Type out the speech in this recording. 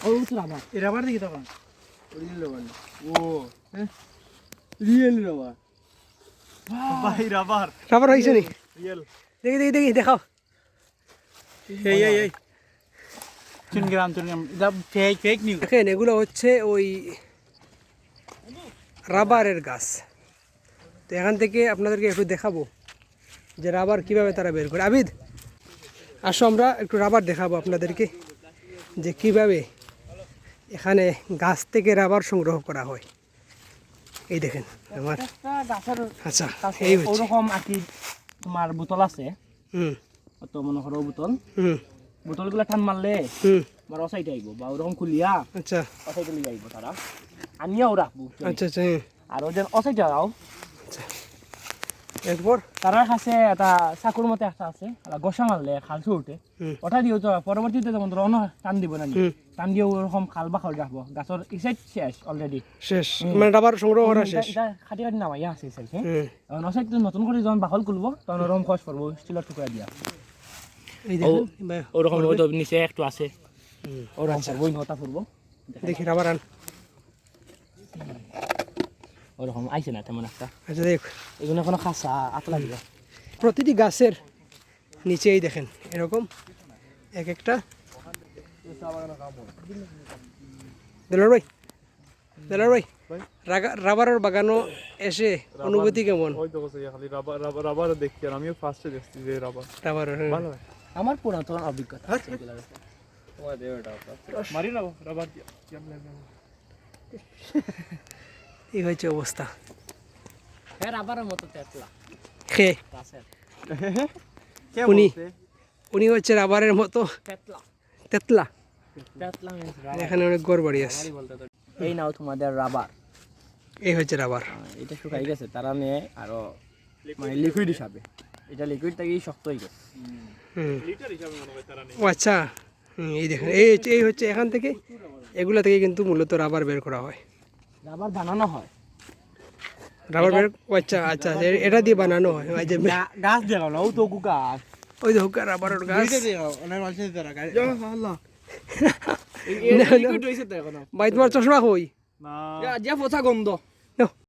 ও তো রাবার এই রাবার দেখি তখন অরিজিনাল রাবার ও রিয়েল রাবার ভাই রাবার রাবার হয়েছে নি রিয়েল দেখি দেখাও এই চুনগ্রাম এটা ফেক নিউজ দেখেন এগুলো হচ্ছে ওই রাবারের গাছ। তো এখান থেকে আপনাদেরকে একটু দেখাবো যে রাবার কিভাবে তারা বের করে। আবিদ আসো আমরা একটু রাবার দেখাবো আপনাদেরকে যে কিভাবে এখানে গাছ থেকে রাবার সংগ্রহ করা হয়। এই দেখেন আমার একটা গাছের আচ্ছা কাছে এই হচ্ছে ওরকম আর কি তোমার বোতল আছে হুম তো মনে করো বোতল হুম বোতলগুলো টান মারলে হুম আমার অসাইটে আইব বা ওরকম খুলিয়া আচ্ছা অসাইটে লিয়ে আইব তারা আনিয়াও রাখবো আচ্ছা আচ্ছা হ্যাঁ। আর ওদের অসাইটে যাও এরপর তার কাছে একটা চাকুর মতো একটা আছে গোসা মারলে খাল উঠে হুম ওটা দিয়েও তো পরবর্তীতে যখন রওনা টান দিব না হুম টান দিয়ে ওরকম খাল বা খাল রাখবো গাছের ইসাইড শেষ অলরেডি শেষ মানে রাবার সংগ্রহ করা শেষ খাটি খাটি নামাইয়া আছে ইসাইড হ্যাঁ হুম এখন অসাইড নতুন করে যখন বাকল খুলবো তখন ওরকম খস পড়বো স্টিলের টুকরা দিয়া এই দেখেন ওরকম নিচে একটু আছে হুম ওরকম বই নটা পড়বো দেখি রাবার আন ওরকম আইছে না তেমন একটা আচ্ছা দেখ এগুলো কোনো খাসা আতলা দিবে প্রতিটি গাছের নিচেই দেখেন এরকম এক একটা। দেলার ভাই রাবারের বাগানও এসে অনুভূতি কেমন? ওই তো খালি রাবার দেখছি আর আমিও ফার্স্টে দেখছি যে রাবার রাবারের ভালো হয় আমার পুরাতন অভিজ্ঞতা মারি না রাবার এই হয়েছে অবস্থা। হ্যাঁ রাবারের মতো তেতলা খে গাছের উনি হচ্ছে রাবারের মতো তেতলা তেতলা। তেতলা এখানে অনেক গড় বাড়ি আছে। বলতে তো এই নাও তোমাদের রাবার এই হচ্ছে রাবার। এটা শুকাই গেছে তারা নিয়ে আরো মানে লিকুইড হিসাবে এটা লিকুইড থেকে শক্ত হয়ে গেছে হুম ও আচ্ছা এই দেখেন এই হচ্ছে এখান থেকে এগুলা থেকে কিন্তু মূলত রাবার বের করা হয়। রাবার বানানো হয় রাবার বের ও আচ্ছা আচ্ছা এটা দিয়ে বানানো হয়। ওই যে গাছ দেখাও না ও তো গাছ ওই দেখো রাবারের গাছ অনেক মানুষের দ্বারা আল্লাহ ভাই তোমার চশমা কই? না যে পচা গন্ধ